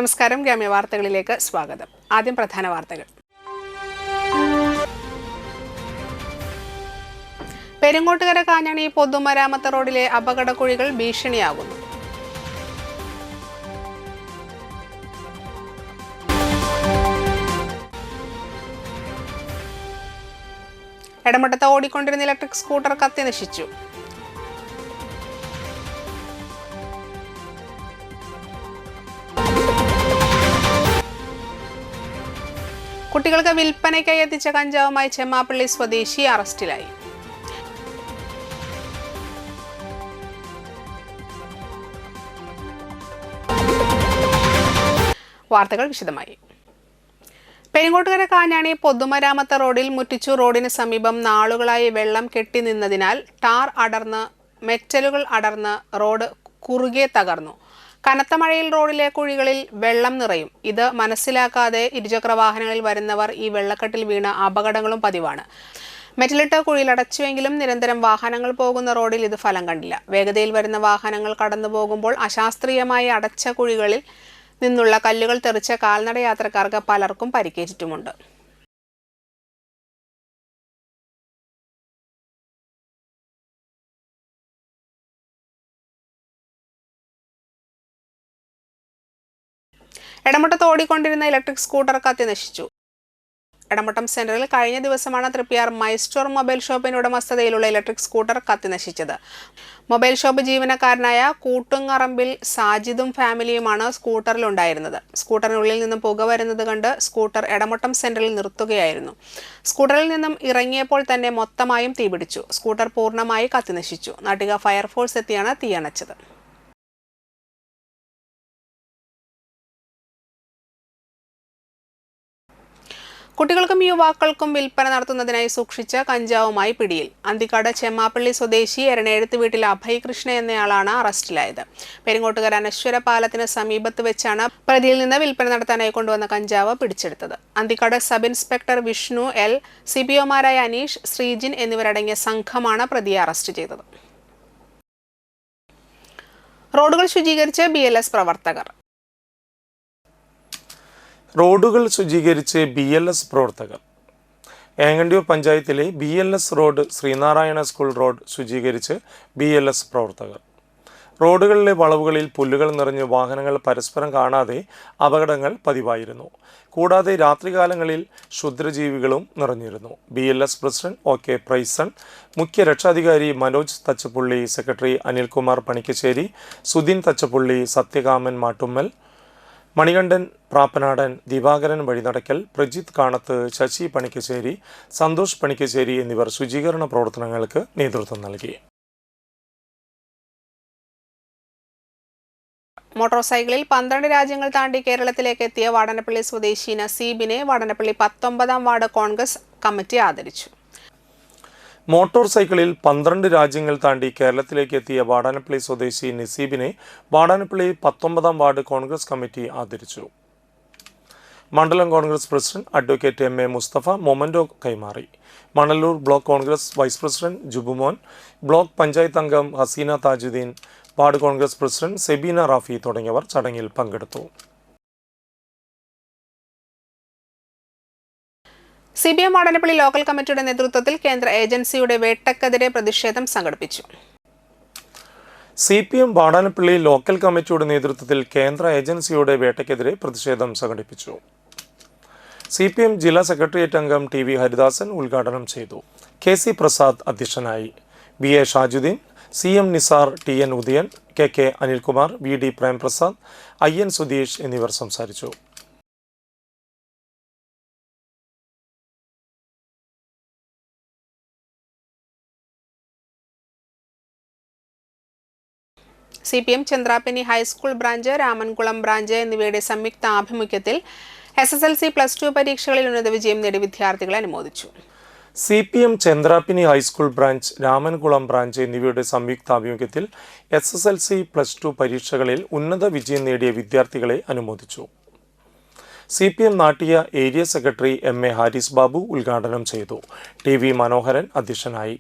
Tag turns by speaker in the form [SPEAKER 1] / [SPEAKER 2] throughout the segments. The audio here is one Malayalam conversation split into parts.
[SPEAKER 1] നമസ്കാരം, ഗ്രാമ്യ വാർത്തകളിലേക്ക് സ്വാഗതം. ആദ്യം പ്രധാന വാർത്തകൾ. പെരിങ്ങോട്ടുകര കാഞ്ഞാണി പൊതുമരാമത്ത് റോഡിലെ അപകടക്കുഴികൾ ഭീഷണിയാകുന്നു. എടമട്ടത്ത് ഓടിക്കൊണ്ടിരുന്ന ഇലക്ട്രിക് സ്കൂട്ടർ കത്തി നശിച്ചു. കുട്ടികൾക്ക് വിൽപ്പനയ്ക്കായി എത്തിച്ച കഞ്ചാവുമായി ചെമ്മാപ്പള്ളി സ്വദേശി അറസ്റ്റിലായി. വാർത്തകൾ വിശദമായി. പെരിങ്ങോട്ടുകര കാഞ്ഞാണി പൊതുമരാമത്ത് റോഡിൽ മുറ്റിച്ചു റോഡിന് സമീപം നാളുകളായി വെള്ളം കെട്ടിനിന്നതിനാൽ ടാർ അടർന്ന് മെറ്റലുകൾ അടർന്ന് റോഡ് കുറുകെ തകർന്നു. കനത്ത മഴയിൽ റോഡിലെ കുഴികളിൽ വെള്ളം നിറയും. ഇത് മനസ്സിലാക്കാതെ ഇരുചക്ര വാഹനങ്ങളിൽ വരുന്നവർ ഈ വെള്ളക്കെട്ടിൽ വീണ് അപകടങ്ങളും പതിവാണ്. മെറ്റലിട്ട കുഴിയിൽ അടച്ചുവെങ്കിലും നിരന്തരം വാഹനങ്ങൾ പോകുന്ന റോഡിൽ ഇത് ഫലം കണ്ടില്ല. വേഗതയിൽ വരുന്ന വാഹനങ്ങൾ കടന്നു പോകുമ്പോൾ അശാസ്ത്രീയമായി അടച്ച കുഴികളിൽ നിന്നുള്ള കല്ലുകൾ തെറിച്ച കാൽനട യാത്രക്കാർക്ക് പലർക്കും പരിക്കേറ്റിട്ടുമുണ്ട്. എടമട്ടത്ത് ഓടിക്കൊണ്ടിരുന്ന ഇലക്ട്രിക് സ്കൂട്ടർ കത്തി നശിച്ചു. എടമട്ടം സെന്ററിൽ കഴിഞ്ഞ ദിവസമാണ് തൃപ്പിയാർ മൈസ്റ്റോർ മൊബൈൽ ഷോപ്പിന്റെ ഉടമസ്ഥതയിലുള്ള ഇലക്ട്രിക് സ്കൂട്ടർ കത്തി നശിച്ചത്. മൊബൈൽ ഷോപ്പ് ജീവനക്കാരനായ കൂട്ടുങ്ങറമ്പിൽ സാജിദും ഫാമിലിയുമാണ് സ്കൂട്ടറിലുണ്ടായിരുന്നത്. സ്കൂട്ടറിനുള്ളിൽ നിന്നും പുക വരുന്നത് കണ്ട് സ്കൂട്ടർ എടമട്ടം സെന്ററിൽ നിർത്തുകയായിരുന്നു. സ്കൂട്ടറിൽ നിന്നും ഇറങ്ങിയപ്പോൾ തന്നെ മൊത്തമായും തീപിടിച്ചു. സ്കൂട്ടർ പൂർണ്ണമായി കത്തി നശിച്ചു. നാട്ടിക ഫയർഫോഴ്സ് എത്തിയാണ് തീയണച്ചത്. കുട്ടികൾക്കും യുവാക്കൾക്കും വിൽപ്പന നടത്തുന്നതിനായി സൂക്ഷിച്ച കഞ്ചാവുമായി പിടിയിൽ. അന്തിക്കാട് ചെമ്മാപ്പള്ളി സ്വദേശി എരണേഴുത്ത് വീട്ടിൽ അഭയ് കൃഷ്ണ എന്നയാളാണ് അറസ്റ്റിലായത്. പെരിങ്ങോട്ടുകര അനശ്വര പാലത്തിന് സമീപത്ത് വെച്ചാണ് പ്രതിയിൽ നിന്ന് വിൽപ്പന നടത്താനായി കൊണ്ടുവന്ന കഞ്ചാവ് പിടിച്ചെടുത്തത്. Anthikkad sub inspector Vishnu L, സിപിഒമാരായ അനീഷ്, ശ്രീജിൻ എന്നിവരടങ്ങിയ സംഘമാണ് പ്രതിയെ അറസ്റ്റ് ചെയ്തത്. റോഡുകൾ ശുചീകരിച്ച് BLS പ്രവർത്തകർ.
[SPEAKER 2] റോഡുകൾ ശുചീകരിച്ച് BLS പ്രവർത്തകർ. ഏങ്ങണ്ടിയൂർ പഞ്ചായത്തിലെ BLS road Sreenarayana school road ശുചീകരിച്ച് BLS പ്രവർത്തകർ. റോഡുകളിലെ വളവുകളിൽ പുല്ലുകൾ നിറഞ്ഞ് വാഹനങ്ങൾ പരസ്പരം കാണാതെ അപകടങ്ങൾ പതിവായിരുന്നു. കൂടാതെ രാത്രികാലങ്ങളിൽ ക്ഷുദ്രജീവികളും നിറഞ്ഞിരുന്നു. BLS പ്രസിഡന്റ് OK പ്രൈസൺ, മുഖ്യ രക്ഷാധികാരി മനോജ് തച്ചപ്പുള്ളി, സെക്രട്ടറി അനിൽകുമാർ പണിക്കശ്ശേരി, സുധീൻ തച്ചപ്പുള്ളി, സത്യകാമൻ മാട്ടുമ്മൽ, മണികണ്ഠൻ പ്രാപ്പനാടൻ, ദിവാകരൻ വഴിനടക്കൽ, പ്രജിത്ത് കാണത്ത്, ശശി പണിക്കശ്ശേരി, സന്തോഷ് പണിക്കശ്ശേരി എന്നിവർ ശുചീകരണ പ്രവർത്തനങ്ങൾക്ക് നേതൃത്വം നൽകി.
[SPEAKER 1] മോട്ടോർ സൈക്കിളിൽ 12 രാജ്യങ്ങൾ താണ്ടി കേരളത്തിലേക്ക് എത്തിയ വാടനപ്പള്ളി സ്വദേശി നസീബിനെ വാടനപ്പള്ളി 19-ാം വാർഡ് കോൺഗ്രസ് കമ്മിറ്റി ആദരിച്ചു.
[SPEAKER 2] മോട്ടോർ സൈക്കിളിൽ 12 രാജ്യങ്ങൾ താണ്ടി കേരളത്തിലേക്ക് എത്തിയ വാടാനപ്പള്ളി സ്വദേശി നസീബിനെ വാടാനപ്പള്ളി 19-ാം വാർഡ് കോൺഗ്രസ് കമ്മിറ്റി ആദരിച്ചു. മണ്ഡലം Congress president advocate MA Musthafa memento കൈമാറി. Manalur block Congress vice president Jubumon, block panchayat അംഗം Haseena Thajuddeen, ward Congress president Sebeena Rafi തുടങ്ങിയവർ ചടങ്ങിൽ പങ്കെടുത്തു.
[SPEAKER 1] CPM വാടനപ്പള്ളി ലോക്കൽ കമ്മിറ്റിയുടെ നേതൃത്വത്തിൽ കേന്ദ്ര ഏജൻസിയുടെ വേട്ടക്കെതിരെ പ്രതിഷേധം സംഘടിപ്പിച്ചു.
[SPEAKER 2] CPM വാടാനപ്പള്ളി ലോക്കൽ കമ്മിറ്റിയുടെ നേതൃത്വത്തിൽ കേന്ദ്ര ഏജൻസിയുടെ വേട്ടയ്ക്കെതിരെ പ്രതിഷേധം സംഘടിപ്പിച്ചു. CPM ജില്ലാ സെക്രട്ടേറിയറ്റ് അംഗം TV ഹരിദാസൻ ഉദ്ഘാടനം ചെയ്തു. KC പ്രസാദ് അധ്യക്ഷനായി. BA Shajuddin, CM Nisar, TN Udayan, KK Anilkumar, VD Prem Prasad, IN Sudheesh എന്നിവർ സംസാരിച്ചു.
[SPEAKER 1] CPM Chandrapini high school branch, Ramankulam branch എന്നിവയുടെ സംയുക്ത ആഭിമുഖ്യത്തിൽ SSLC +2 പരീക്ഷകളിൽ ഉന്നത വിജയം നേടിയ വിദ്യാർത്ഥികളെ അനുമോദിച്ചു.
[SPEAKER 2] CPM Chandrapini high school branch, Ramankulam branch എന്നിവയുടെ സംയുക്താഭിമുഖ്യത്തിൽ SSLC +2 പരീക്ഷകളിൽ ഉന്നത വിജയം നേടിയ വിദ്യാർത്ഥികളെ അനുമോദിച്ചു. CPM Nattika area secretary MA Haris Babu ഉദ്ഘാടനം ചെയ്തു. TV മനോഹരൻ അധ്യക്ഷനായി.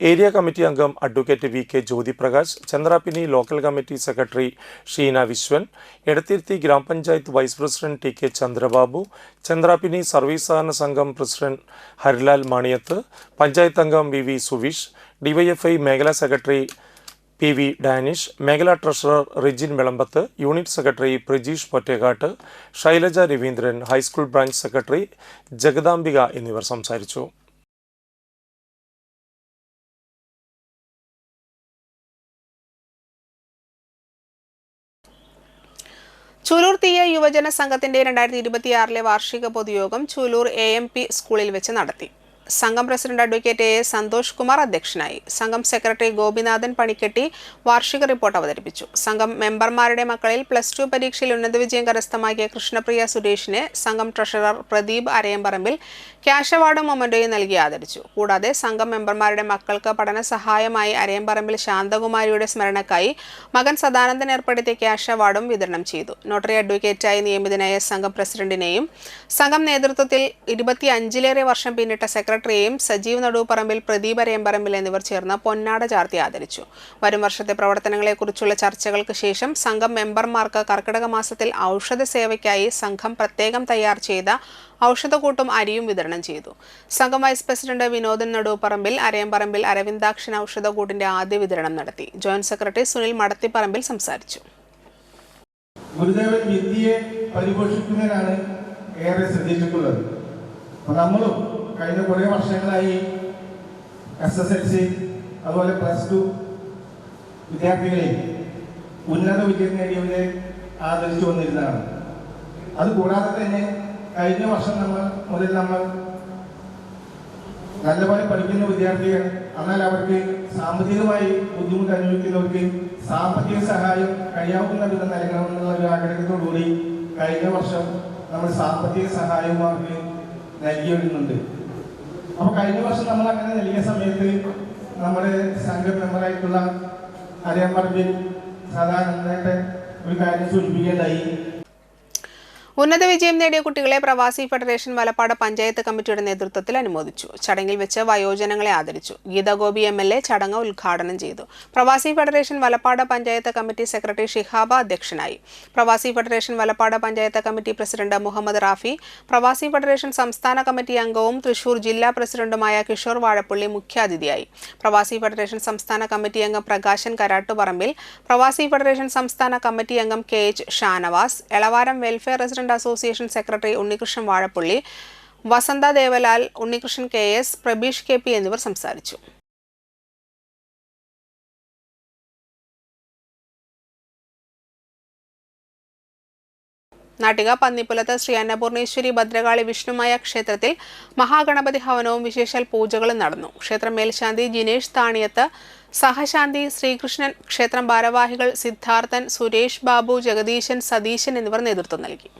[SPEAKER 2] ഏരിയ കമ്മിറ്റി അംഗം advocate VK Jyothiprakash, Chandrapini local committee secretary Sheena Viswan, Edathiruthy grama panchayat vice president TK Chandrababu, Chandrapini service സഹകരണ സംഘം പ്രസിഡന്റ് ഹരിലാൽ മണിയത്ത്, പഞ്ചായത്ത് അംഗം VV സുവിഷ്, DYFI മേഖലാ സെക്രട്ടറി PV ഡാനിഷ്, മേഖലാ treasurer Rijin Vilambath, unit secretary Prajeesh Pottekkat, Shailaja Raveendran, high school branch secretary Jagadambika എന്നിവർ സംസാരിച്ചു.
[SPEAKER 1] ചൂലൂർ തീയ യുവജന സംഘത്തിന്റെ 2026 വാർഷിക പൊതുയോഗം ചൂലൂർ AMP സ്കൂളിൽ വെച്ച് നടത്തി. സംഘം president advocate AS Santhosh Kumar അധ്യക്ഷനായി. സംഘം സെക്രട്ടറി ഗോപിനാഥൻ പണിക്കെട്ടി വാർഷിക റിപ്പോർട്ട് അവതരിപ്പിച്ചു. സംഘം മെമ്പർമാരുടെ മക്കളിൽ +2 പരീക്ഷയിൽ ഉന്നത വിജയം കരസ്ഥമാക്കിയ കൃഷ്ണപ്രിയ സുരേഷിനെ സംഘം ട്രഷറർ പ്രദീപ് അരയമ്പറമ്പിൽ ക്യാഷ് അവാർഡും മൊമെന്റോയും നൽകി ആദരിച്ചു. കൂടാതെ സംഘം മെമ്പർമാരുടെ മക്കൾക്ക് പഠന സഹായമായി അരയമ്പറമ്പിൽ ശാന്തകുമാരിയുടെ സ്മരണക്കായി മകൻ സദാനന്ദൻ ഏർപ്പെടുത്തിയ ക്യാഷ് അവാർഡും വിതരണം ചെയ്തു. നോട്ടറി അഡ്വക്കേറ്റായി നിയമിതനായ സംഘം പ്രസിഡന്റിനെയും സംഘം നേതൃത്വത്തിൽ 25ലേറെ വർഷം പിന്നിട്ട സെക്രട്ടറിയെയും സജീവ് നടുപ്പറമ്പിൽ, പ്രദീപ് അരയമ്പറമ്പിൽ എന്നിവർ ചേർന്ന് പൊന്നാട ചാർത്തി ആദരിച്ചു. വരും വർഷത്തെ പ്രവർത്തനങ്ങളെക്കുറിച്ചുള്ള ചർച്ചകൾക്ക് ശേഷം സംഘം മെമ്പർമാർക്ക് കർക്കിടക മാസത്തിൽ ഔഷധ സേവയ്ക്കായി സംഘം പ്രത്യേകം തയ്യാർ ചെയ്ത ഔഷധക്കൂട്ടും അരിയും വിതരണം ചെയ്തു. സംഘം വൈസ് പ്രസിഡന്റ് വിനോദൻ നടുപ്പറമ്പിൽ, അരയമ്പറമ്പിൽ അരവിന്ദാക്ഷൻ ഔഷധക്കൂട്ടിന്റെ ആദ്യ വിതരണം നടത്തി. ജോയിന്റ് സെക്രട്ടറി സുനിൽ മടത്തിപ്പറമ്പിൽ സംസാരിച്ചു.
[SPEAKER 3] ഗുരുദേവൻ വിദ്യയെ പരിപോഷിക്കുന്നതിനാണ് ഏറെ ശ്രദ്ധിച്ചിട്ടുള്ളത്. നമ്മളും കഴിഞ്ഞ കുറേ വർഷങ്ങളായി SSLC അതുപോലെ +2 വിദ്യാർത്ഥികളെ ഉന്നത വിജയം നേടിയവരെ ആദരിച്ചു വന്നിരുന്നതാണ്. അതുകൂടാതെ തന്നെ കഴിഞ്ഞ വർഷം മുതൽ നമ്മൾ നല്ലപോലെ പഠിക്കുന്ന വിദ്യാർത്ഥികൾ, എന്നാൽ അവർക്ക് സാമ്പത്തികമായി ബുദ്ധിമുട്ട് അനുഭവിക്കുന്നവർക്ക് സാമ്പത്തിക സഹായം കഴിയാവുന്ന വിധം നൽകണമെന്നുള്ള ഒരു ആഗ്രഹത്തോടുകൂടി കഴിഞ്ഞ വർഷം നമ്മൾ സാമ്പത്തിക സഹായം അവർക്ക് നൽകി വരുന്നുണ്ട്. അപ്പോൾ കഴിഞ്ഞ വർഷം നമ്മൾ അങ്ങനെ നൽകിയ സമയത്ത് നമ്മുടെ സംഘം മെമ്പറായിട്ടുള്ള അരയമ്പറമ്പിൽ സദാനന്ദന്റെ ഒരു കാര്യം സൂചിപ്പിക്കേണ്ടായി.
[SPEAKER 1] ഉന്നത വിജയം നേടിയ കുട്ടികളെ പ്രവാസി ഫെഡറേഷൻ വലപ്പാട് പഞ്ചായത്ത് കമ്മിറ്റിയുടെ നേതൃത്വത്തിൽ അനുമോദിച്ചു. ചടങ്ങിൽ വെച്ച് വയോജനങ്ങളെ ആദരിച്ചു. ഗീതാഗോപി MLA ചടങ്ങ് ഉദ്ഘാടനം ചെയ്തു. Pravasi federation Valappad panchayat committee secretary Shihaba അധ്യക്ഷനായി. Pravasi federation Valappad panchayat committee president Muhammad Rafi, Pravasi federation സംസ്ഥാന കമ്മിറ്റി അംഗവും തൃശൂർ ജില്ലാ പ്രസിഡന്റുമായ കിഷോർ വാഴപ്പള്ളി മുഖ്യാതിഥിയായി. പ്രവാസി ഫെഡറേഷൻ സംസ്ഥാന കമ്മിറ്റി അംഗം പ്രകാശൻ കരാട്ടുപറമ്പിൽ, പ്രവാസി ഫെഡറേഷൻ സംസ്ഥാന കമ്മിറ്റി അംഗം KH Shanavas, Elavaram welfare resident association secretary Unnikrishnan Vazhappally, Vasantha Devalal, Unnikrishnan KS, Prabeesh KP എന്നിവർ സംസാരിച്ചു. നാട്ടിക പന്നിപ്പുലത്ത് ശ്രീ അന്നപൂർണേശ്വരി ഭദ്രകാളി വിഷ്ണുമായ ക്ഷേത്രത്തിൽ മഹാഗണപതി ഹവനവും വിശേഷാൽ പൂജകളും നടന്നു. ക്ഷേത്രം മേൽശാന്തി ജിനേഷ് താണിയത്ത്, സഹശാന്തി ശ്രീകൃഷ്ണൻ, ക്ഷേത്രം ഭാരവാഹികൾ സിദ്ധാർത്ഥൻ, സുരേഷ് ബാബു, ജഗദീശൻ, സതീശൻ എന്നിവർ നേതൃത്വം നൽകി.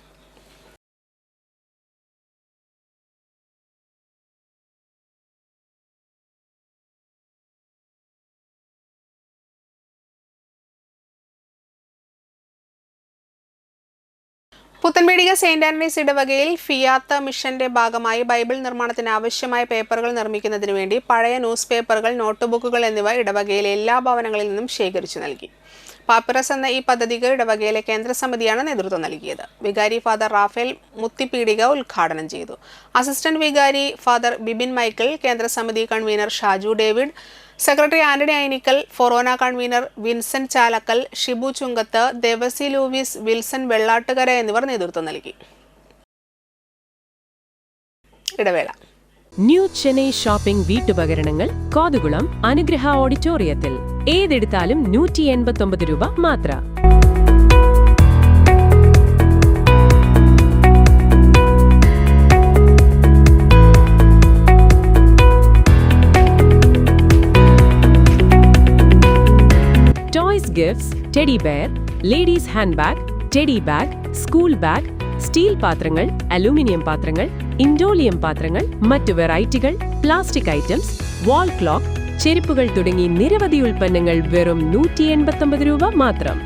[SPEAKER 1] പുത്തൻപേടിക സെയിന്റ് ആന്റണീസ് ഇടവകയിൽ ഫിയാത്ത മിഷന്റെ ഭാഗമായി ബൈബിൾ നിർമ്മാണത്തിന് ആവശ്യമായ പേപ്പറുകൾ നിർമ്മിക്കുന്നതിന് വേണ്ടി പഴയ ന്യൂസ് പേപ്പറുകൾ, നോട്ട്ബുക്കുകൾ എന്നിവ ഇടവകയിലെ എല്ലാ ഭവനങ്ങളിൽ നിന്നും ശേഖരിച്ചു നൽകി. പാപ്പിറസ് എന്ന ഈ പദ്ധതിക്ക് ഇടവകയിലെ കേന്ദ്രസമിതിയാണ് നേതൃത്വം നൽകിയത്. വികാരി ഫാദർ റാഫേൽ മുത്തിപ്പീടിക ഉദ്ഘാടനം ചെയ്തു. അസിസ്റ്റന്റ് വികാരി ഫാദർ ബിബിൻ മൈക്കിൾ, കേന്ദ്രസമിതി convener Shaju David, secretary Antony Ainikkal, ഫൊറോന convener Vincent Chalakkal, Shibu Chungath, Devasi Louis, Wilson Vellattukara എന്നിവർ നേതൃത്വം നൽകി. ഇടവേള.
[SPEAKER 4] ന്യൂ ചെന്നൈ ഷോപ്പിംഗ് വീട്ടുപകരണങ്ങൾ കോതുകുളം അനുഗ്രഹ ഓഡിറ്റോറിയത്തിൽ. ഏതെടുത്താലും 189 രൂപ മാത്രം. Toys gifts, teddy bear, ladies hand bag, teddy bag, school bag, steel പാത്രങ്ങൾ, അലൂമിനിയം പാത്രങ്ങൾ, ഇൻഡോലിയം പാത്രങ്ങൾ, മറ്റു വെറൈറ്റികൾ, പ്ലാസ്റ്റിക് ഐറ്റംസ്, വാൾ ക്ലോക്ക്, ചെരുപ്പുകൾ തുടങ്ങി നിരവധി ഉൽപ്പന്നങ്ങൾ വെറും 189 രൂപ മാത്രം.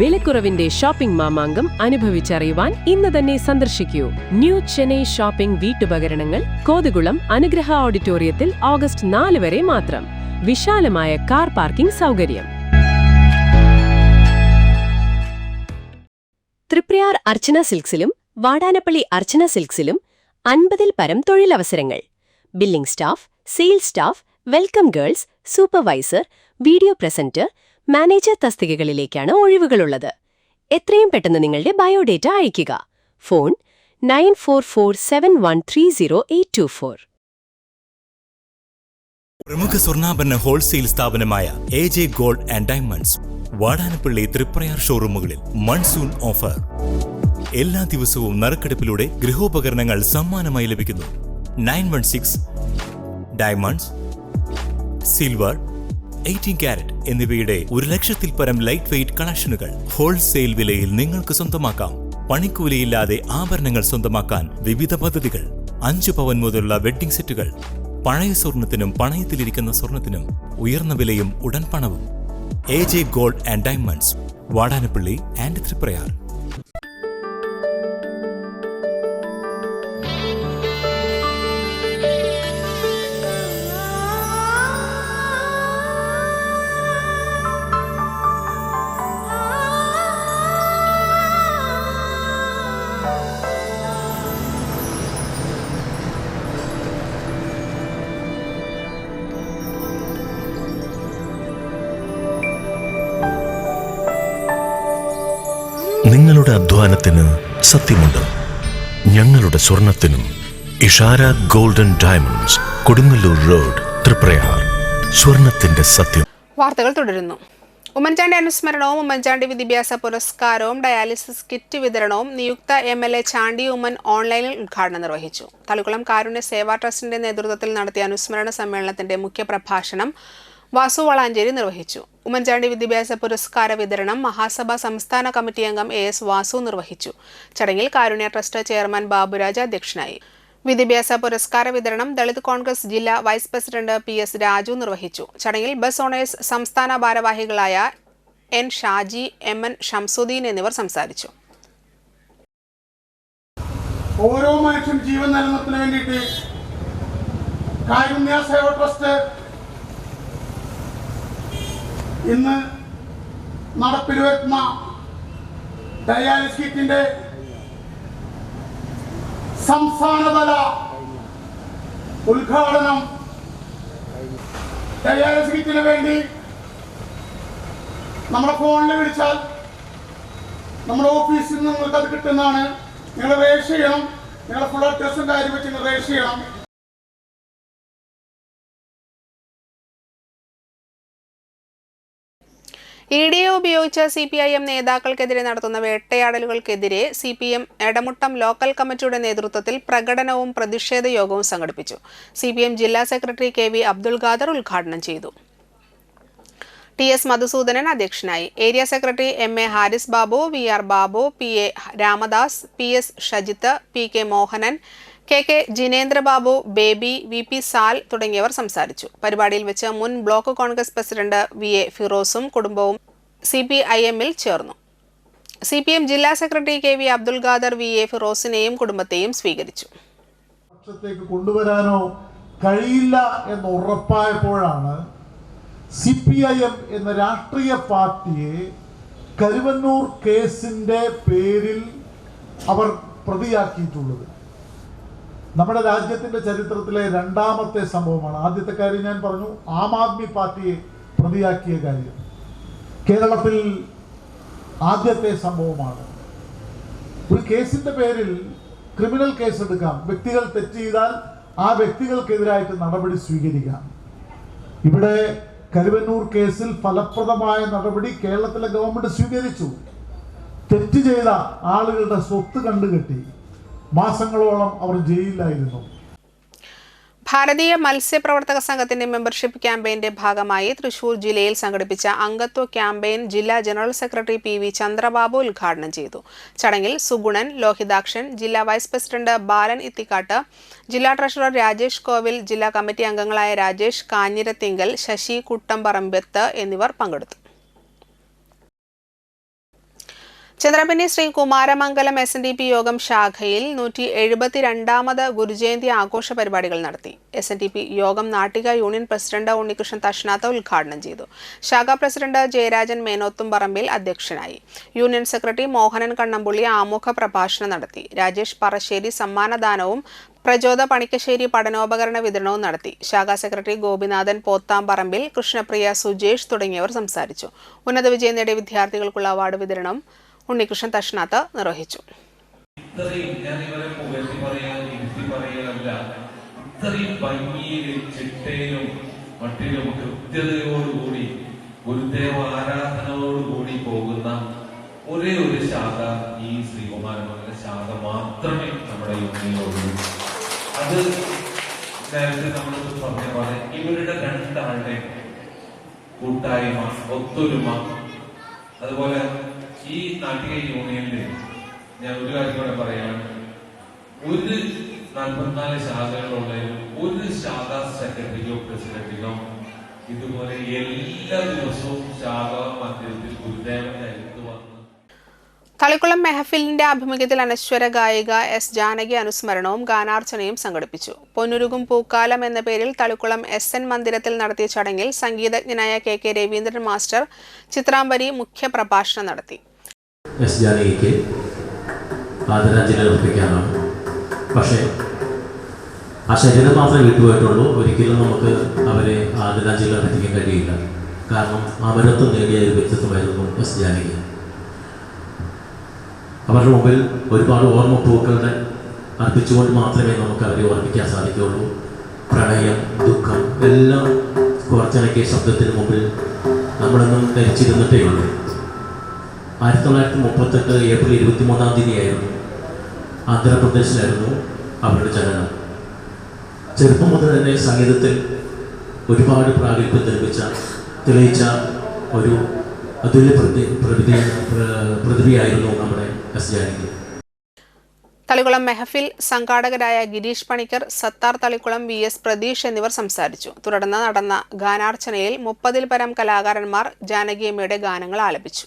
[SPEAKER 4] വിലക്കുറവിന്റെ ഷോപ്പിംഗ് മാമാങ്കം അനുഭവിച്ചറിയുവാൻ ഇന്ന് തന്നെ സന്ദർശിക്കൂ. ന്യൂ ചെന്നൈ ഷോപ്പിംഗ് വീട്ടുപകരണങ്ങൾ, കോതകുളം അനുഗ്രഹ ഓഡിറ്റോറിയത്തിൽ ഓഗസ്റ്റ് 4 വരെ മാത്രം. വിശാലമായ കാർ പാർക്കിംഗ് സൗകര്യം. തൃപ്രയാർ അർച്ചന സിൽക്സിലും വാടാനപ്പള്ളി അർച്ചന സിൽക്സിലും 50-ൽ പരം തൊഴിലവസരങ്ങൾ. Billing staff, sales staff, welcome girls, supervisor, video presenter, manager തസ്തികകളിലേക്കാണ് ഒഴിവുകളുള്ളത്. എത്രയും പെട്ടെന്ന് നിങ്ങളുടെ ബയോഡേറ്റ അയയ്ക്കുക. ഫോൺ 9447130824.
[SPEAKER 5] പ്രമുഖ സ്വർണ്ണാഭരണ ഹോൾസെയിൽ സ്ഥാപനമായ AJ gold and diamonds Vadanappally Triprayar ഷോറൂമുകളിൽ മൺസൂൺ ഓഫർ. എല്ലാ ദിവസവും നറുക്കെടുപ്പിലൂടെ ഗൃഹോപകരണങ്ങൾ സമ്മാനമായി ലഭിക്കുന്നു. 916 ഡയമണ്ട്സ്, സിൽവർ, 18 കാരറ്റ് എന്നിവയുടെ 1,00,000-ൽ പരം ലൈറ്റ് വെയ്റ്റ് കളക്ഷനുകൾ ഹോൾസെയിൽ വിലയിൽ നിങ്ങൾക്ക് സ്വന്തമാക്കാം. പണിക്കൂലിയില്ലാതെ ആഭരണങ്ങൾ സ്വന്തമാക്കാൻ വിവിധ പദ്ധതികൾ. 5 പവൻ മുതലുള്ള വെഡ്ഡിംഗ് സെറ്റുകൾ. പഴയ സ്വർണത്തിനും പണയത്തിലിരിക്കുന്ന സ്വർണത്തിനും ഉയർന്ന വിലയും ഉടൻ പണവും. AJ gold and diamonds, Vadanappally and Triprayar.
[SPEAKER 6] നിങ്ങളുടെ അധ്വാനത്തിന് സത്യമുണ്ട്. ഞങ്ങളുടെ സ്വർണത്തിനും. Ishara golden diamonds, Kodungallur road, Triprayar. സ്വർണത്തിന്റെ സത്യം.
[SPEAKER 1] വാർത്തകൾ തുടരുന്നു. ഉമ്മൻചാണ്ടി അനുസ്മരണവും ഉമ്മൻചാണ്ടി വിദ്യാഭ്യാസ പുരസ്കാരവും ഡയാലിസിസ് കിറ്റ് വിതരണവും നിയുക്ത MLA ചാണ്ടി ഉമ്മൻ ഓൺലൈനിൽ ഉദ്ഘാടനം നിർവഹിച്ചു. തളിക്കുളം കാരുണ്യ സേവാ ട്രസ്റ്റിന്റെ നേതൃത്വത്തിൽ നടത്തിയ അനുസ്മരണ സമ്മേളനത്തിന്റെ മുഖ്യപ്രഭാഷണം വാസു വളാഞ്ചേരി നിർവഹിച്ചു. ഉമ്മൻചാണ്ടി വിദ്യാഭ്യാസ പുരസ്കാര വിതരണം മഹാസഭ സംസ്ഥാന കമ്മിറ്റി അംഗം AS വാസു നിർവഹിച്ചു. ചടങ്ങിൽ കാരുണ്യ ട്രസ്റ്റ് ചെയർമാൻ ബാബുരാജ് അധ്യക്ഷനായി. വിദ്യാഭ്യാസ പുരസ്കാര വിതരണം ദളിത് കോൺഗ്രസ് ജില്ലാ വൈസ് പ്രസിഡന്റ് PS രാജു നിർവഹിച്ചു. ചടങ്ങിൽ ബസ് ഓണേഴ്സ് സംസ്ഥാന ഭാരവാഹികളായ N ഷാജി, MN ഷംസുദ്ദീൻ എന്നിവർ സംസാരിച്ചു.
[SPEAKER 3] ഓരോ മനുഷ്യൻ ജീവൻ നിലനിർത്തുന്നതിന് വേണ്ടിയിട്ട് കാരുണ്യ സേവാ ട്രസ്റ്റ് ഇന്ന് നടപ്പിൽ വരുന്ന ഡയാലിസിസ് കിറ്റിന്റെ സംസ്ഥാനതല ഉദ്ഘാടനം. ഡയാലിസിസ് കിറ്റിന് വേണ്ടി നമ്മുടെ ഫോണിൽ വിളിച്ചാൽ നമ്മുടെ ഓഫീസിൽ നിന്ന് നിങ്ങൾക്ക് അത് കിട്ടുന്നതാണ്. നിങ്ങൾ രജിസ്റ്റർ ചെയ്യണം. നിങ്ങളുടെ ഫുൾ അഡ്രസ്സും കാര്യം വെച്ച് നിങ്ങൾ രജിസ്റ്റർ ചെയ്യണം.
[SPEAKER 1] EDA ഉപയോഗിച്ച് CPIM നേതാക്കൾക്കെതിരെ നടത്തുന്ന വേട്ടയാടലുകൾക്കെതിരെ CPM എടമുട്ടം ലോക്കൽ കമ്മിറ്റിയുടെ നേതൃത്വത്തിൽ പ്രകടനവും പ്രതിഷേധ യോഗവും സംഘടിപ്പിച്ചു. CPM ജില്ലാ സെക്രട്ടറി KV അബ്ദുൽ ഖാദർ ഉദ്ഘാടനം ചെയ്തു. TS മധുസൂദനൻ അധ്യക്ഷനായി. Area secretary MA Haris Babu, VR Babu, PA Ramadas, PS Shajith, PK Mohanan, KK Jinendrababu, Baby, VP സാൽ തുടങ്ങിയവർ സംസാരിച്ചു. പരിപാടിയിൽ വെച്ച് മുൻ ബ്ലോക്ക് കോൺഗ്രസ് പ്രസിഡന്റ് VA ഫിറോസും കുടുംബവും CPIM-ൽ ചേർന്നു. CPM ജില്ലാ secretary KV Abdul Khader VA ഫിറോസിനെയും കുടുംബത്തെയും സ്വീകരിച്ചു.
[SPEAKER 7] പക്ഷത്തേക്ക് കൊണ്ടുവരാനോ കഴിയില്ല എന്ന് ഉറപ്പായപ്പോഴാണ് CPIM എന്ന രാഷ്ട്രീയ പാർട്ടിയെ കരുവന്നൂർ കേസിന്റെ പേരിൽ അവർ പ്രതിയാക്കിയിട്ടുള്ളത്. നമ്മുടെ രാജ്യത്തിന്റെ ചരിത്രത്തിലെ രണ്ടാമത്തെ സംഭവമാണ്. ആദ്യത്തെ കാര്യം ഞാൻ പറഞ്ഞു, ആം ആദ്മി പാർട്ടിയെ പ്രതിയാക്കിയ കാര്യം കേരളത്തിൽ ആദ്യത്തെ സംഭവമാണ്. ഒരു കേസിന്റെ പേരിൽ ക്രിമിനൽ കേസ് എടുക്കാം. വ്യക്തികൾ തെറ്റ് ചെയ്താൽ ആ വ്യക്തികൾക്കെതിരായിട്ട് നടപടി സ്വീകരിക്കാം. ഇവിടെ കരുവന്നൂർ കേസിൽ ഫലപ്രദമായ നടപടി കേരളത്തിലെ ഗവൺമെന്റ് സ്വീകരിച്ചു. തെറ്റ് ചെയ്ത ആളുകളുടെ സ്വത്ത് കണ്ടുകെട്ടി മാസങ്ങളോളം അവർ ജയിലിലായിരുന്നു.
[SPEAKER 1] ഭാരതീയ മത്സ്യപ്രവർത്തക സംഘത്തിന്റെ മെമ്പർഷിപ്പ് ക്യാമ്പയിന്റെ ഭാഗമായി തൃശൂർ ജില്ലയിൽ സംഘടിപ്പിച്ച അംഗത്വ ക്യാമ്പയിൻ ജില്ലാ ജനറൽ സെക്രട്ടറി PV ചന്ദ്രബാബു ഉദ്ഘാടനം ചെയ്തു. ചടങ്ങിൽ സുഗുണൻ, ലോഹിതാക്ഷൻ, ജില്ലാ വൈസ് പ്രസിഡന്റ് ബാലൻ ഇത്തിക്കാട്ട്, ജില്ലാ ട്രഷറർ രാജേഷ് കോവിൽ, ജില്ലാ കമ്മിറ്റി അംഗങ്ങളായ രാജേഷ് കാഞ്ഞിരത്തിങ്കൽ, ശശി കുട്ടമ്പറമ്പത്ത് എന്നിവർ പങ്കെടുത്തു. ചന്ദ്രപ്പനി ശ്രീ കുമാരമംഗലം SNDP യോഗം ശാഖയിൽ 172ാമത് ഗുരുജയന്തി ആഘോഷ പരിപാടികൾ നടത്തി. SNDP യോഗം നാട്ടിക യൂണിയൻ പ്രസിഡന്റ് ഉണ്ണികൃഷ്ണൻ തഷ്നാത്ത ഉദ്ഘാടനം ചെയ്തു. ശാഖാ പ്രസിഡന്റ് ജയരാജൻ മേനോത്തുംപറമ്പിൽ അധ്യക്ഷനായി. യൂണിയൻ സെക്രട്ടറി മോഹനൻ കണ്ണമ്പുള്ളി ആമുഖ പ്രഭാഷണം നടത്തി. രാജേഷ് പറശ്ശേരി സമ്മാനദാനവും പ്രചോദ പണിക്കശ്ശേരി പഠനോപകരണ വിതരണവും നടത്തി. ശാഖാ സെക്രട്ടറി ഗോപിനാഥൻ പോത്താംപറമ്പിൽ, കൃഷ്ണപ്രിയ, സുജേഷ് തുടങ്ങിയവർ സംസാരിച്ചു. ഉന്നത വിജയം നേടിയ വിദ്യാർത്ഥികൾക്കുള്ള അവാർഡ് വിതരണം ഉണ്ണികൃഷ്ണൻ തഷ്നാത്ത നിർവഹിച്ചു.
[SPEAKER 8] ഗുരുദേവ ആരാധനയോടുകൂടി പോകുന്ന ഒരേ ഒരു ശാഖ ഈ ശ്രീകുമാരമംഗലം ശാഖ മാത്രമേ നമ്മുടെ യൂണിയനിലുള്ളൂ. അത് നേരത്തെ നമ്മൾ പറഞ്ഞ പോലെ ഇവരുടെ രണ്ടാളുടെ കൂട്ടായ്മ, ഒത്തൊരുമ, അതുപോലെ ഈ നാട്ടിക യൂണിയനിൽ ഞാൻ ഒരു കാര്യം കൂടെ പറയാണ്. ഒരു 44 ശാഖകളുള്ളതിലും ഒരു ശാഖാ സെക്രട്ടറിക്കോ പ്രസിഡന്റിനോ ഇതുപോലെ എല്ലാ ദിവസവും ശാഖാ മധ്യത്തിൽ ഗുരുദേവന്റെ അടുത്ത് വന്ന്
[SPEAKER 1] തളിക്കുളം മെഹഫിലിന്റെ ആഭിമുഖ്യത്തിൽ അനശ്വര ഗായിക S. ജാനകി അനുസ്മരണവും ഗാനാർച്ചനയും സംഘടിപ്പിച്ചു. പൊന്നുരുകും പൂക്കാലം എന്ന പേരിൽ തളിക്കുളം SN മന്ദിരത്തിൽ നടത്തിയ ചടങ്ങിൽ സംഗീതജ്ഞനായ KK രവീന്ദ്രൻ മാസ്റ്റർ ചിത്രാംബരി മുഖ്യ പ്രഭാഷണം നടത്തി.
[SPEAKER 9] S. ജാനകിക്ക് ആദരാഞ്ജലി അർപ്പിക്കാനാണ്. പക്ഷേ ആ ശരീരം മാത്രമേ വിട്ടുപോയിട്ടുള്ളൂ. ഒരിക്കലും നമുക്ക് അവരെ ആദരാഞ്ജലി അർപ്പിക്കാൻ കഴിയില്ല. കാരണം അമരത്വം നേടിയ ഒരു വ്യക്തിത്വമായിരുന്നു S. ജാനകി. അവരുടെ മുമ്പിൽ ഒരുപാട് ഓർമ്മപ്പൂക്കളുടെ അർപ്പിച്ചുകൊണ്ട് മാത്രമേ നമുക്ക് അവരെ ഓർമ്മിക്കാൻ സാധിക്കുകയുള്ളൂ. പ്രണയം, ദുഃഖം എല്ലാം കുറച്ചനക്കിയ ശബ്ദത്തിന് മുമ്പിൽ നമ്മളൊന്നും ധരിച്ചിരുന്നിട്ടേ ഉള്ളൂ. 1938 ഏപ്രിൽ 23-ാം തീയതിയായിരുന്നു ആന്ധ്രാപ്രദേശിലായിരുന്നു അവരുടെ ജനനം. ചെറുപ്പം മുതൽ തന്നെ സംഗീതത്തിൽ ഒരുപാട് പ്രാഗൽഭ്യം തെളിയിച്ച ഒരു അതുല്യ പ്രതിഭയായിരുന്നു നമ്മുടെ S. ജാനകി.
[SPEAKER 1] തളിക്കുളം മെഹഫിൽ സംഘാടകരായ ഗിരീഷ് പണിക്കർ, സത്താർ തളിക്കുളം, VS പ്രതീഷ് എന്നിവർ സംസാരിച്ചു. തുടർന്ന് നടന്ന ഗാനാർച്ചനയിൽ 30-ൽ പരം കലാകാരന്മാർ ജാനകിയമ്മയുടെ ഗാനങ്ങൾ ആലപിച്ചു.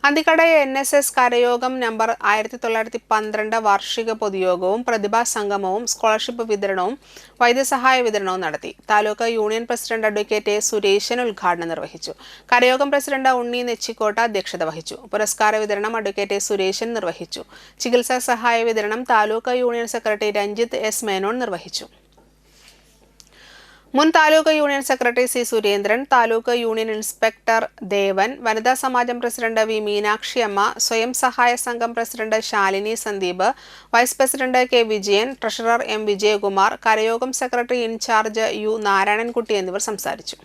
[SPEAKER 1] അന്തിക്കട NSS കരയോഗം നമ്പർ 1912 വാർഷിക പൊതുയോഗവും പ്രതിഭാ സംഗമവും സ്കോളർഷിപ്പ് വിതരണവും വൈദ്യസഹായ വിതരണവും നടത്തി. Taluk union president advocate A. Sureshan ഉദ്ഘാടനം നിർവഹിച്ചു. കരയോഗം പ്രസിഡന്റ് ഉണ്ണി നെച്ചിക്കോട്ട അധ്യക്ഷത വഹിച്ചു. പുരസ്കാര വിതരണം അഡ്വക്കേറ്റ് A. സുരേശൻ നിർവഹിച്ചു. ചികിത്സാ സഹായ വിതരണം taluk union secretary Ranjith S. Menon നിർവഹിച്ചു. മുൻ taluk union secretary C. Surendran, taluk union inspector Devan, വനിതാ സമാജം പ്രസിഡന്റ് V. മീനാക്ഷിയമ്മ, സ്വയം സഹായ സംഘം president Shalini Sandeep, vice president K. Vijayan, treasurer M. Vijayakumar, കരയോഗം സെക്രട്ടറി ഇൻചാർജ് U. നാരായണൻകുട്ടി എന്നിവർ സംസാരിച്ചു.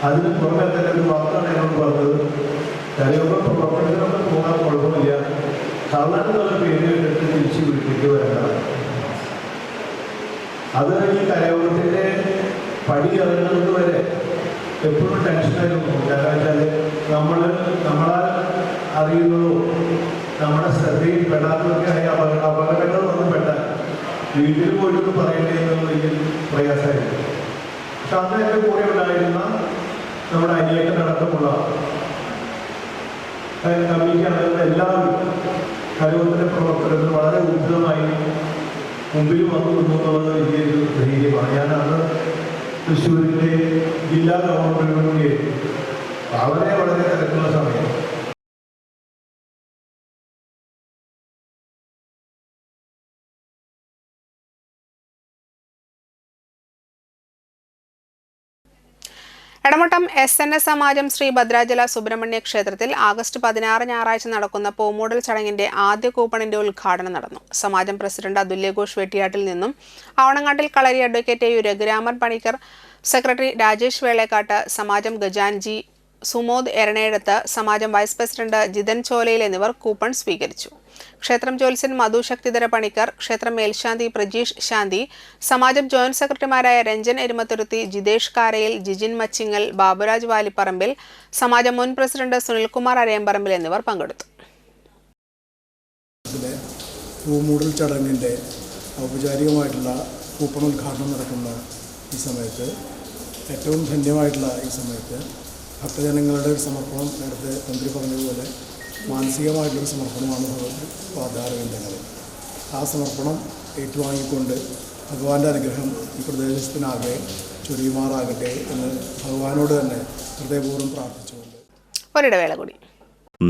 [SPEAKER 3] അതിന് പുറമെ തന്നെ ഒരു വാക്കാണ് എന്നോട് പറഞ്ഞത്. കരയോഗം പ്രവർത്തനത്തിനൊക്കെ പോകാൻ കുഴപ്പമില്ല, കള്ളൻ എന്നുള്ള പേര് എടുത്ത് തിരിച്ചു വിളിപ്പിക്കുക വേണ്ട. അത് ഈ കരയോഗത്തിൻ്റെ പടി ഇറങ്ങുന്നത് വരെ എപ്പോഴും ടെൻഷനായിരുന്നു. കാരണം വെച്ചാൽ നമ്മളാൽ അറിയുന്നതോ നമ്മുടെ ശ്രദ്ധയിൽ പെടാത്തതൊക്കെ ആയ അപകടങ്ങൾ വന്ന് പെട്ടാൽ വീട്ടിൽ പോയിട്ടൊന്നും പറയേണ്ടതെന്നുള്ള വലിയ പ്രയാസമായിരുന്നു. പക്ഷെ അന്ന് എൻ്റെ കൂടെ ഉണ്ടായിരുന്ന നമ്മുടെ അനിയേറ്റനടക്കമുള്ള കമ്മിറ്റി അംഗങ്ങൾ എല്ലാവരും കലോത്സവ പ്രവർത്തനത്തിൽ വളരെ ഊർജിതമായി മുമ്പിൽ വന്നു എന്നുള്ളത് വലിയൊരു ധൈര്യമാണ്. ഞാനന്ന് തൃശ്ശൂരിൻ്റെ ജില്ലാ ഗവർണറുടെ കൂടി വളരെ വളരെ തിരക്കുള്ള സമയം.
[SPEAKER 1] എടമട്ടം SNS സമാജം ശ്രീ ഭദ്രാചല സുബ്രഹ്മണ്യ ക്ഷേത്രത്തിൽ ആഗസ്റ്റ് 16 ഞായറാഴ്ച നടക്കുന്ന പൂമൂടൽ ചടങ്ങിന്റെ ആദ്യ കൂപ്പണിന്റെ ഉദ്ഘാടനം നടന്നു. സമാജം പ്രസിഡന്റ് അതുല്യഘോഷ് വെട്ടിയാട്ടിൽ നിന്നും Avanangattil Kalari advocate U Raghuraman Panicker, secretary Rajesh Velekkat, സമാജം ഗജാൻജി സുമോദ് എരണേഴത്ത്, സമാജം വൈസ് പ്രസിഡന്റ് ജിതൻ ചോലയിൽ എന്നിവർ കൂപ്പൺ സ്വീകരിച്ചു. ക്ഷേത്രം ജ്യോത്സ്യൻ മധു ശക്തിധര പണിക്കർ, ക്ഷേത്രം മേൽശാന്തി പ്രജീഷ് ശാന്തി, സമാജം ജോയിന്റ് സെക്രട്ടറിമാരായ രഞ്ജൻ എരുമത്തുരുത്തി, ജിതേഷ് കാരയിൽ, ജിജിൻ മച്ചിങ്ങൽ, ബാബുരാജ് വാലിപ്പറമ്പിൽ, സമാജം മുൻ പ്രസിഡന്റ് സുനിൽകുമാർ അരയമ്പറമ്പിൽ എന്നിവർ പങ്കെടുത്തു.
[SPEAKER 10] പൂമൂടൽ ചടങ്ങിൻ്റെ ഔപചാരികമായിട്ടുള്ള കൂപ്പൺ ഉദ്ഘാടനം നടക്കുന്ന ഈ സമയത്ത്, ഏറ്റവും ധന്യമായിട്ടുള്ള ഈ സമയത്ത് ഭക്തജനങ്ങളുടെ ഒരു സമർപ്പണം, നേരത്തെ മന്ത്രി പറഞ്ഞതുപോലെ മാനസികമായിട്ടുള്ളൊരു സമർപ്പണമാണ് ആധാരബന്ധങ്ങൾ. ആ സമർപ്പണം ഏറ്റുവാങ്ങിക്കൊണ്ട് ഭഗവാന്റെ അനുഗ്രഹം ഈ പ്രദേശത്തിനാകെ ചൊരിയുമാറാകട്ടെ എന്ന് ഭഗവാനോട് തന്നെ ഹൃദയപൂർവ്വം പ്രാർത്ഥിച്ചുകൊണ്ട്
[SPEAKER 1] ഒരിടവേള കൂടി.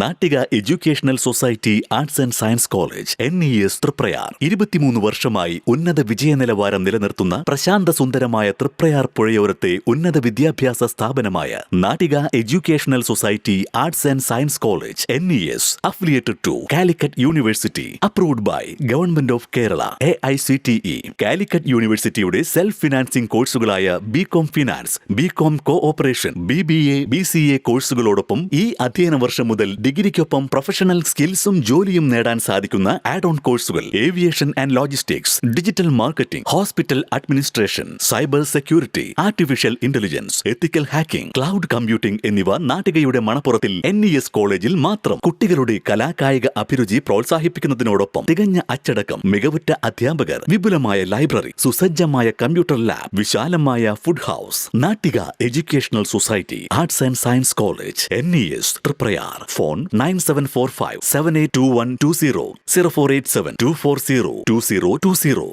[SPEAKER 5] Nattika educational society arts and science college NES Triprayar 23 വർഷമായി ഉന്നത വിജയ നിലവാരം നിലനിർത്തുന്ന പ്രശാന്ത സുന്ദരമായ തൃപ്രയാർ പുഴയോരത്തെ ഉന്നത വിദ്യാഭ്യാസ സ്ഥാപനമായ Nattika educational society arts and science college NES affiliated to Calicut University, approved by Government of Kerala, AICTE. Calicut യൂണിവേഴ്സിറ്റിയുടെ സെൽഫ് ഫിനാൻസിംഗ് കോഴ്സുകളായ BCom finance, BCom cooperation, BBA, BCA കോഴ്സുകളോടൊപ്പം ഈ അധ്യയന വർഷം മുതൽ ഡിഗ്രിക്കൊപ്പം പ്രൊഫഷണൽ സ്കിൽസും ജോലിയും നേടാൻ സാധിക്കുന്ന ആഡ് ഓൺ കോഴ്സുകൾ aviation and logistics, digital marketing, hospital administration, cyber security, artificial intelligence, ethical hacking, cloud computing എന്നിവ നാട്ടികയുടെ മണപ്പുറത്തിൽ NES കോളേജിൽ മാത്രം. കുട്ടികളുടെ കലാകായിക അഭിരുചി പ്രോത്സാഹിപ്പിക്കുന്നതിനോടൊപ്പം തികഞ്ഞ അച്ചടക്കം, മികവുറ്റ അധ്യാപകർ, വിപുലമായ ലൈബ്രറി, സുസജ്ജമായ കമ്പ്യൂട്ടർ ലാബ്, വിശാലമായ food house. Nattika educational society arts and science college NES Triprayar. Phone 9745782120 048724022020.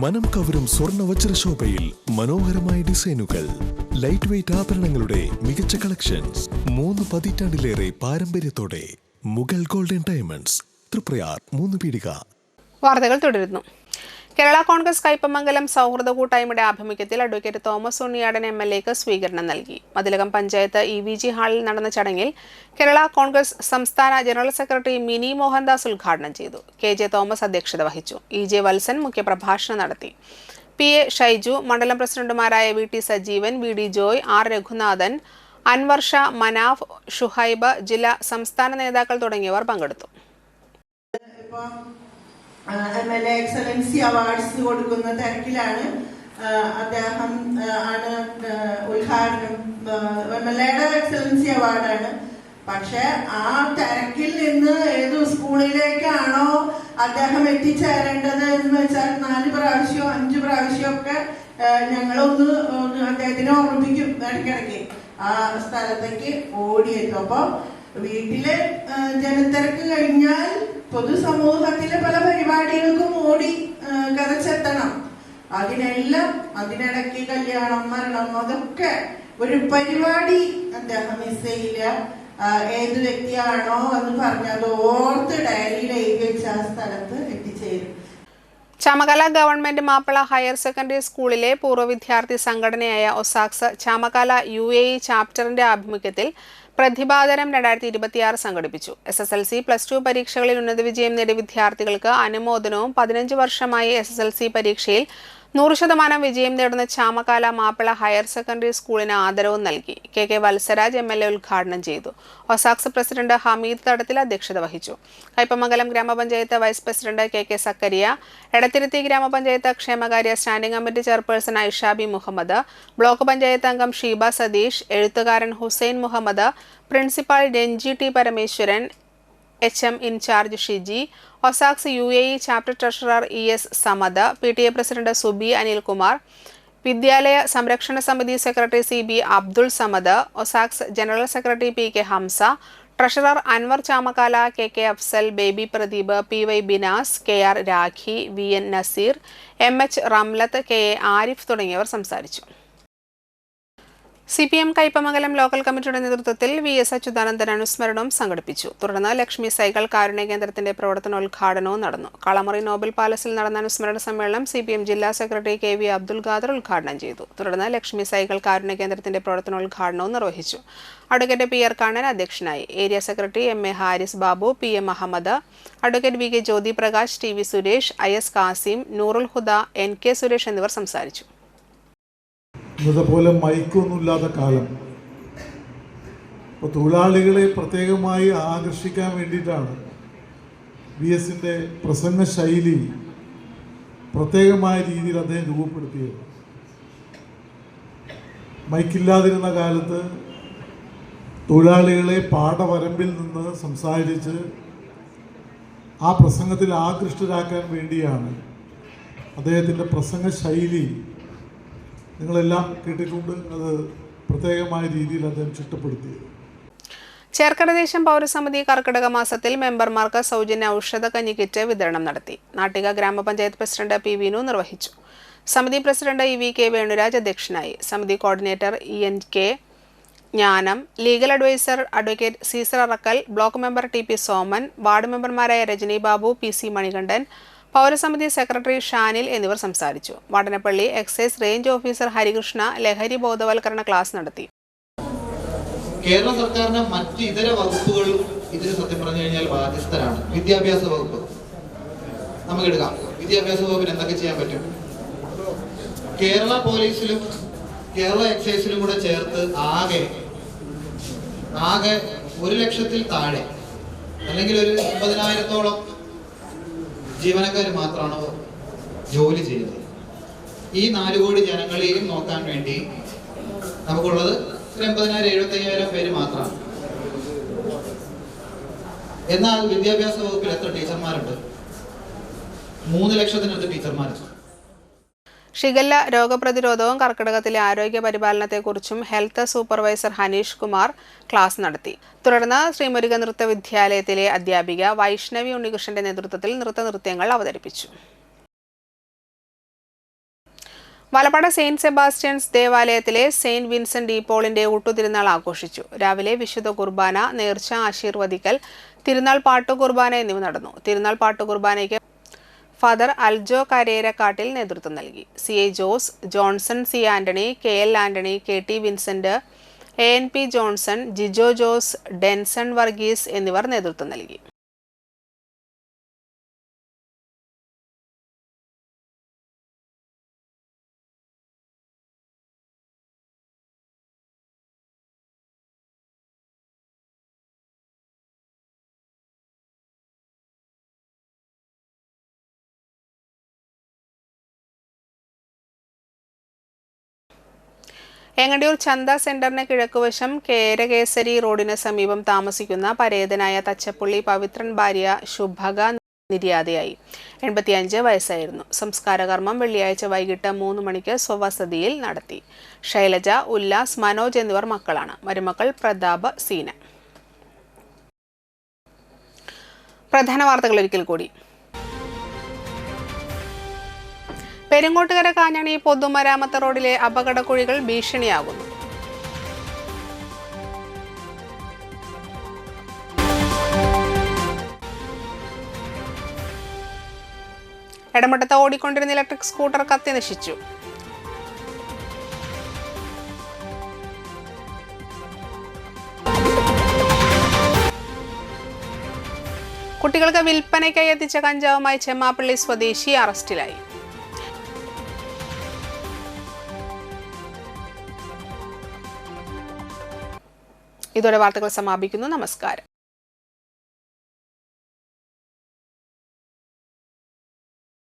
[SPEAKER 6] മനം കവരും സ്വർണ്ണ വജ്രശോഭയിൽ മനോഹരമായ ഡിസൈനുകൾ, ലൈറ്റ് വെയ്റ്റ് ആഭരണങ്ങളുടെ മികച്ച കളക്ഷൻസ്, 3 പതിറ്റാണ്ടിലേറെ പാരമ്പര്യത്തോടെ മുഗൾ ഗോൾഡൻ ഡയമണ്ട്സ്, തൃപ്രയാർ 3 പീടിക.
[SPEAKER 1] വാർത്തകൾ തുടരുന്നു. കേരള കോൺഗ്രസ് കയ്പമംഗലം സൗഹൃദ കൂട്ടായ്മയുടെ ആഭിമുഖ്യത്തിൽ അഡ്വക്കേറ്റ് തോമസ് ഉണ്ണിയാടൻ MLAക്ക് സ്വീകരണം നൽകി. മതിലകം പഞ്ചായത്ത് EVG ഹാളിൽ നടന്ന ചടങ്ങിൽ കേരള കോൺഗ്രസ് സംസ്ഥാന ജനറൽ സെക്രട്ടറി മിനി മോഹൻദാസ് ഉദ്ഘാടനം ചെയ്തു. KJ തോമസ് അധ്യക്ഷത വഹിച്ചു. EJ വത്സൻ മുഖ്യപ്രഭാഷണം നടത്തി. PA ഷൈജു, മണ്ഡലം പ്രസിഡന്റുമാരായ VT Sajeevan, VD Joy, R Raghunathan, Anwar Shah, Manaf, Shuhaib, ജില്ലാ സംസ്ഥാന നേതാക്കൾ തുടങ്ങിയവർ പങ്കെടുത്തു.
[SPEAKER 11] MLA എക്സലൻസി അവാർഡ്സ് കൊടുക്കുന്ന തിരക്കിലാണ്. അദ്ദേഹം ആണ് ഉദ്ഘാടനം. MLAയുടെ എക്സലൻസി അവാർഡാണ്. പക്ഷെ ആ തിരക്കിൽ നിന്ന് ഏത് സ്കൂളിലേക്കാണോ അദ്ദേഹം എത്തിച്ചേരേണ്ടത് എന്ന് വെച്ചാൽ 4 പ്രാവശ്യമോ 5 പ്രാവശ്യമോ ഒക്കെ ഞങ്ങളൊന്ന് അദ്ദേഹത്തിനെ ഓർമ്മിപ്പിക്കും. ഇടയ്ക്കിടയ്ക്ക് ആ സ്ഥലത്തേക്ക് ഓടിയെത്തും. അപ്പൊ വീട്ടിലെ ജനത്തിരക്ക് കഴിഞ്ഞാൽ പൊതുസമൂഹത്തിലെ പല പരിപാടികൾക്കും ഓടി കരച്ചെത്തണം. അതിനിടയ്ക്ക് കല്യാണം, മരണം, അതൊക്കെ ഒരു പരിപാടി അദ്ദേഹം മിസ് ചെയ്യില്ല. ഏത് വ്യക്തിയാണോ എന്ന് പറഞ്ഞത് ഓർത്ത് ഡയറിയിൽ എഴുതി വെച്ച ആ സ്ഥലത്ത് എത്തിച്ചേരും.
[SPEAKER 1] Chamakkala government Mappila higher secondary സ്കൂളിലെ പൂർവ്വ വിദ്യാർത്ഥി സംഘടനയായ ഒസാക്സ് ചാമക്കാല UAE ചാപ്റ്ററിന്റെ ആഭിമുഖ്യത്തിൽ പ്രതിഭാതരം 2026 സംഘടിപ്പിച്ചു. SSLC +2 പരീക്ഷകളിൽ ഉന്നത വിജയം നേടിയ വിദ്യാർത്ഥികൾക്ക് അനുമോദനവും 15 വർഷമായി SSLC പരീക്ഷയിൽ 100% വിജയം നേടുന്ന ചാമക്കാല മാപ്പിള ഹയർ സെക്കൻഡറി സ്കൂളിന് ആദരവും നൽകി. KK വത്സരാജ് MLA ഉദ്ഘാടനം ചെയ്തു. ഒസാക്സ് പ്രസിഡന്റ് ഹമീദ് തടത്തിൽ അധ്യക്ഷത വഹിച്ചു. Kaipamangalam grama panchayat vice president KK Zakariya, Edathiruthy grama panchayat ക്ഷേമകാര്യ standing committee chairperson Aishabi Muhammad, block panchayat അംഗം ഷീബ സതീഷ്, എഴുത്തുകാരൻ Hussain Muhammad, principal Ranji T Parameswaran, HM in charge Shiji, ഒസാക്സ് UAE chapter treasurer ES Samad, PTA president Subi Anilkumar, വിദ്യാലയ സംരക്ഷണ സമിതി സെക്രട്ടറി CB അബ്ദുൾ സമദ്, ഒസാക്സ് general secretary PK Hamza, treasurer Anwar Chamakkala, KK Afzal, Baby Pradeep, PY Binas, KR Rakhi, VN Naseer, MH Ramlath, KA Arif തുടങ്ങിയവർ സംസാരിച്ചു. CPM കയ്പമംഗലം ലോക്കൽ കമ്മിറ്റിയുടെ നേതൃത്വത്തിൽ VS അച്യുതാനന്ദൻ അനുസ്മരണവും സംഘടിപ്പിച്ചു. തുടർന്ന് ലക്ഷ്മി സൈക്കിൾ കാരുണ്യ കേന്ദ്രത്തിന്റെ പ്രവർത്തനോദ്ഘാടനവും നടന്നു. കളമറി നോബൽ പാലസിൽ നടന്ന അനുസ്മരണ സമ്മേളനം CPM ജില്ലാ സെക്രട്ടറി KV അബ്ദുൽ ഖാദർ ഉദ്ഘാടനം ചെയ്തു. തുടർന്ന് ലക്ഷ്മി സൈക്കിൾ കാരുണ്യ കേന്ദ്രത്തിന്റെ പ്രവർത്തനോദ്ഘാടനവും നിർവഹിച്ചു. അഡ്വക്കേറ്റ് PR കണ്ണൻ അധ്യക്ഷനായി. Area secretary MA Haris Babu, PM Ahammed, advocate VK Jyothi Prakash, TV Suresh, IS Kasim, Noorul Huda, NK Suresh എന്നിവർ സംസാരിച്ചു.
[SPEAKER 7] ഇന്നതുപോലെ മൈക്കൊന്നുമില്ലാത്ത കാലം, അപ്പോൾ തൊഴിലാളികളെ പ്രത്യേകമായി ആകർഷിക്കാൻ വേണ്ടിയിട്ടാണ് VSന്റെ പ്രസംഗ ശൈലി പ്രത്യേകമായ രീതിയിൽ അദ്ദേഹം രൂപപ്പെടുത്തിയത്. മൈക്കില്ലാതിരുന്ന കാലത്ത് തൊഴിലാളികളെ പാടവരമ്പിൽ നിന്ന് സംസാരിച്ച് ആ പ്രസംഗത്തിൽ ആകൃഷ്ടരാക്കാൻ വേണ്ടിയാണ് അദ്ദേഹത്തിൻ്റെ പ്രസംഗ ശൈലി. നിങ്ങളെല്ലാം കേട്ടിട്ടുണ്ട്. അത് പ്രത്യേകമായ രീതിയിൽ അദ്ദേഹം ചിട്ടപ്പെടുത്തിയത്.
[SPEAKER 1] ചേർക്കരദേശം പൗരസമിതി കർക്കിടക മാസത്തിൽ മെമ്പർമാർക്ക് സൗജന്യ ഔഷധ കഞ്ഞി കിറ്റ് വിതരണം നടത്തി. നാട്ടിക ഗ്രാമപഞ്ചായത്ത് പ്രസിഡന്റ് P വിനു നിർവഹിച്ചു. സമിതി പ്രസിഡന്റ് EVK വേണുരാജ് അധ്യക്ഷനായി. സമിതി coordinator ENK Jnanam, legal adviser advocate Caesar Arakkal, block member TP Soman, ward മെമ്പർമാരായ രജനി ബാബു, PC മണികണ്ഠൻ, പൗരസമിതി സെക്രട്ടറി ഷാനിൽ എന്നിവർ സംസാരിച്ചു. Vadanappally excise range officer Harikrishna ലഹരി ബോധവൽക്കരണ ക്ലാസ് നടത്തി.
[SPEAKER 12] കേരള സർക്കാരിന് മറ്റ് ഇതര വകുപ്പുകളും ഇതിന് സത്യം പറഞ്ഞു കഴിഞ്ഞാൽ ബാധ്യസ്ഥരാണ്. വിദ്യാഭ്യാസ വകുപ്പ് നമുക്ക് എടുക്കാം. വിദ്യാഭ്യാസ വകുപ്പിന് എന്തൊക്കെ ചെയ്യാൻ പറ്റും? കേരള പോലീസിലും കേരള എക്സൈസിലും കൂടെ ചേർത്ത് ആകെ 1,00,000 താഴെ അല്ലെങ്കിൽ ഒരു 50,000-ഓളം ജീവനക്കാർ മാത്രമാണ് ജോലി ചെയ്യുന്നത്. ഈ 4 കോടി ജനങ്ങളെയും നോക്കാൻ വേണ്ടി നമുക്കുള്ളത് 80,000-75,000 പേര് മാത്രമാണ്. എന്നാൽ വിദ്യാഭ്യാസ വകുപ്പിൽ എത്ര ടീച്ചർമാരുണ്ട്? 3,00,000-നടുത്ത് ടീച്ചർമാരുണ്ട്.
[SPEAKER 1] ഷിഗല്ല രോഗപ്രതിരോധവും കർക്കിടകത്തിലെ ആരോഗ്യ പരിപാലനത്തെക്കുറിച്ചും health supervisor Haneesh Kumar class നടത്തി. തുടർന്ന് ശ്രീമുരുക നൃത്ത വിദ്യാലയത്തിലെ അധ്യാപിക വൈഷ്ണവി ഉണ്ണികൃഷ്ണന്റെ നേതൃത്വത്തിൽ നൃത്തനൃത്യങ്ങൾ അവതരിപ്പിച്ചു. വലപ്പാട് സെയിന്റ് സെബാസ്റ്റ്യൻസ് ദേവാലയത്തിലെ സെയിന്റ് വിൻസെന്റ് ഡി പോളിന്റെ ഊട്ടുതിരുനാൾ ആഘോഷിച്ചു. രാവിലെ വിശുദ്ധ കുർബാന, നേർച്ച, ആശീർവദിക്കൽ, തിരുനാൾ പാട്ടുകുർബാന എന്നിവ നടന്നു. തിരുനാൾ പാട്ടുകുർബാനയ്ക്ക് ഫാദർ അൽജോ കരേരക്കാട്ടിൽ നേതൃത്വം നൽകി. CI Jose, Johnson C Antony, KL Antony, KT Vincent, ANP Johnson, Jijo Jose, Denson Varghese എന്നിവർ നേതൃത്വം നൽകി. ഏങ്ങണ്ടിയൂർ ചന്ത സെന്ററിന് കിഴക്കുവശം കേരകേസരി റോഡിന് സമീപം താമസിക്കുന്ന പരേതനായ തച്ചപ്പുള്ളി പവിത്രൻ ഭാര്യ ശുഭക നിര്യാതയായി. 85 വയസ്സായിരുന്നു. സംസ്കാരകർമ്മം വെള്ളിയാഴ്ച വൈകിട്ട് 3 മണിക്ക് സ്വവസതിയിൽ നടത്തി. ശൈലജ, ഉല്ലാസ്, മനോജ് എന്നിവർ മക്കളാണ്. മരുമക്കൾ പ്രതാപ്, സീന. പ്രധാന വാർത്തകൾ ഒരിക്കൽ കൂടി. പെരിങ്ങോട്ടുകര കാഞ്ഞാണി പൊതുമരാമത്ത് റോഡിലെ അപകടക്കുഴികൾ ഭീഷണിയാകുന്നു. എടമട്ടത്ത് ഓടിക്കൊണ്ടിരുന്ന ഇലക്ട്രിക് സ്കൂട്ടർ കത്തി നശിച്ചു. കുട്ടികൾക്ക് വിൽപ്പനയ്ക്കായി എത്തിച്ച കഞ്ചാവുമായി ചെമ്മാപ്പള്ളി സ്വദേശി അറസ്റ്റിലായി. ഇതോടെ വാർത്തകൾ സമാപിക്കുന്നു. നമസ്കാരം.